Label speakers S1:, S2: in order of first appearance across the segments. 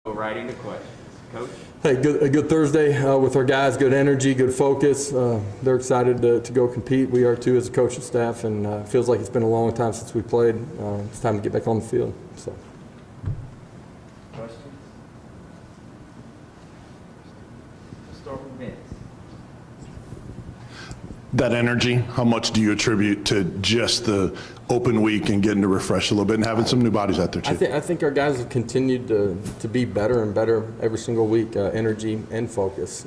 S1: Go right into questions. Coach?
S2: Hey, a good Thursday with our guys, good energy, good focus. They're excited to go compete. We are too as a coaching staff, and it feels like it's been a long time since we played. It's time to get back on the field. So.
S1: Questions? Let's start with Vince.
S3: That energy, how much do you attribute to just the open week and getting to refresh a little bit and having some new bodies out there too?
S2: I think our guys have continued to be better and better every single week, energy and focus.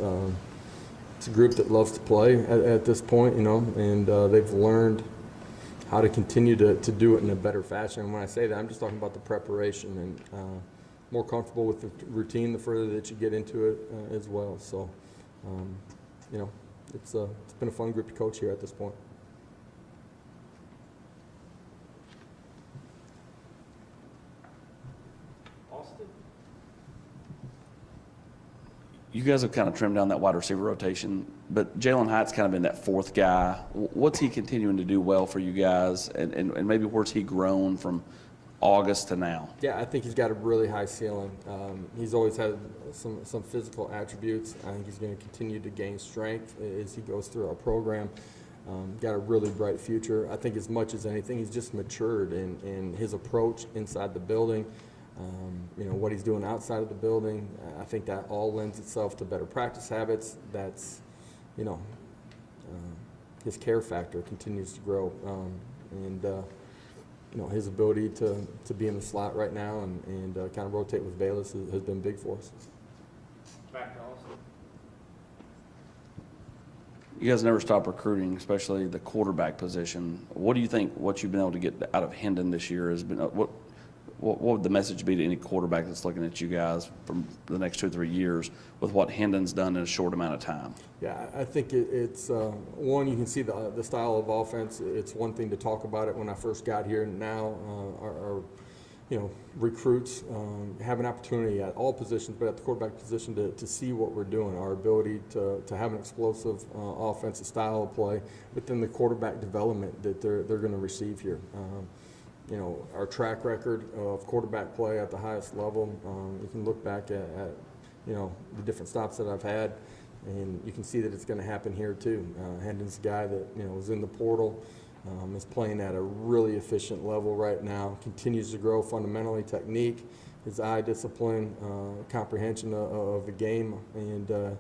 S2: It's a group that loves to play at this point, and they've learned how to continue to do it in a better fashion. And when I say that, I'm just talking about the preparation and more comfortable with the routine the further that you get into it as well. So, it's been a fun group to coach here at this point.
S1: Austin?
S4: You guys have kind of trimmed down that wide receiver rotation, but Jaylen Hyatt's kind of been that fourth guy. What's he continuing to do well for you guys, and maybe where's he grown from August to now?
S2: Yeah, I think he's got a really high ceiling. He's always had some physical attributes. I think he's going to continue to gain strength as he goes through our program. Got a really bright future. I think as much as anything, he's just matured in his approach inside the building. What he's doing outside of the building, I think that all lends itself to better practice habits. That's, his care factor continues to grow. His ability to be in the slot right now and kind of rotate with Bayless has been big for us.
S1: Back to Austin.
S4: You guys never stop recruiting, especially the quarterback position. What do you think what you've been able to get out of Hendon this year has been? What would the message be to any quarterback that's looking at you guys from the next 2 or 3 years with what Hendon's done in a short amount of time?
S2: Yeah, I think it's one, you can see the style of offense. It's one thing to talk about it when I first got here. Now our recruits have an opportunity at all positions, but at the quarterback position to see what we're doing, our ability to have an explosive offensive style of play, but then the quarterback development that they're going to receive here. Our track record of quarterback play at the highest level, you can look back at the different stops that I've had, and you can see that it's going to happen here too. Hendon's a guy that, was in the portal, is playing at a really efficient level right now, continues to grow fundamentally, technique, his eye discipline, comprehension of the game, and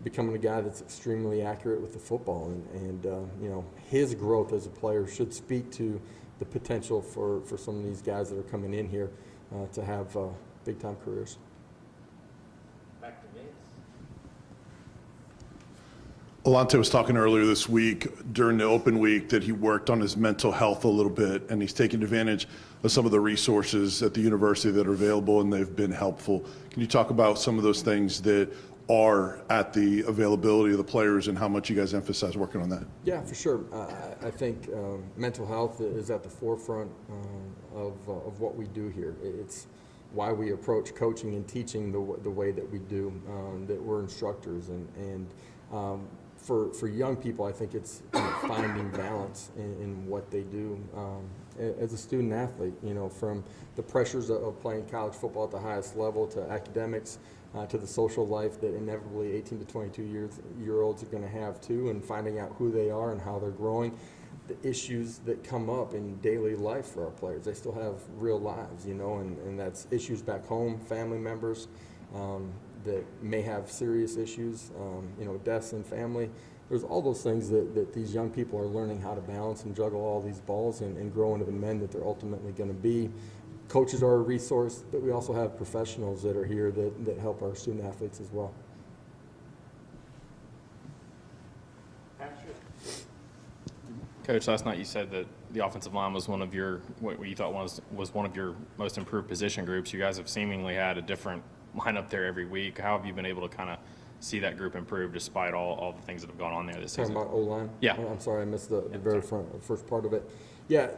S2: becoming a guy that's extremely accurate with the football. And his growth as a player should speak to the potential for some of these guys that are coming in here to have big-time careers.
S1: Back to Vince.
S3: Alante was talking earlier this week during the open week that he worked on his mental health a little bit, and he's taken advantage of some of the resources at the university that are available, and they've been helpful. Can you talk about some of those things that are at the availability of the players and how much you guys emphasize working on that?
S2: Yeah, for sure. I think mental health is at the forefront of what we do here. It's why we approach coaching and teaching the way that we do, that we're instructors. And for young people, I think it's finding balance in what they do as a student athlete, from the pressures of playing college football at the highest level to academics, to the social life that inevitably 18 to 22-year-olds are going to have too, and finding out who they are and how they're growing. The issues that come up in daily life for our players, they still have real lives, and that's issues back home, family members that may have serious issues, deaths in family. There's all those things that these young people are learning how to balance and juggle all these balls and grow into the men that they're ultimately going to be. Coaches are a resource, but we also have professionals that are here that help our student athletes as well.
S1: Patrick.
S5: Coach, last night you said that the offensive line was one of your, what you thought was one of your most improved position groups. You guys have seemingly had a different lineup there every week. How have you been able to kind of see that group improve despite all the things that have gone on there this season?
S2: Talking about O-line?
S5: Yeah.
S2: I'm sorry, I missed the very first part of it. Yeah,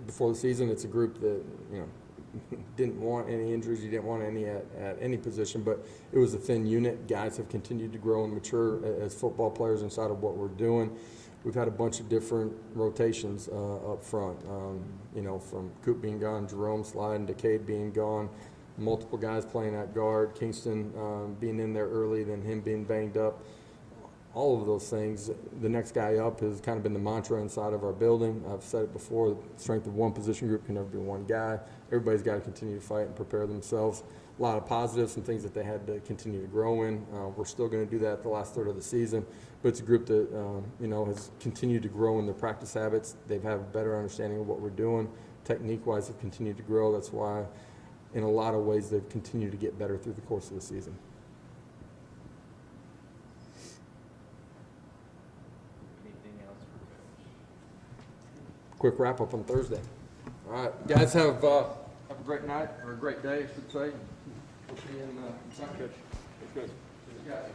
S2: before the season, it's a group that, didn't want any injuries. You didn't want any at any position, but it was a thin unit. Guys have continued to grow and mature as football players inside of what we're doing. We've had a bunch of different rotations up front, from Coop being gone, Jerome sliding, Decade being gone. multiple guys playing at guard, Kingston being in there early, then him being banged up. All of those things, the next guy up has kind of been the mantra inside of our building. I've said it before, the strength of one position group can never be one guy. Everybody's got to continue to fight and prepare themselves. A lot of positives and things that they had to continue to grow in. We're still going to do that the last third of the season, but it's a group that has continued to grow in their practice habits. They've had a better understanding of what we're doing. Technique-wise, have continued to grow. That's why, in a lot of ways, they've continued to get better through the course of the season.
S5: Anything else for Coach?
S2: Quick wrap-up on Thursday. All right, guys, have a great night, or a great day, I should say. We'll see you in Sunday.
S1: Coach.
S2: Guys.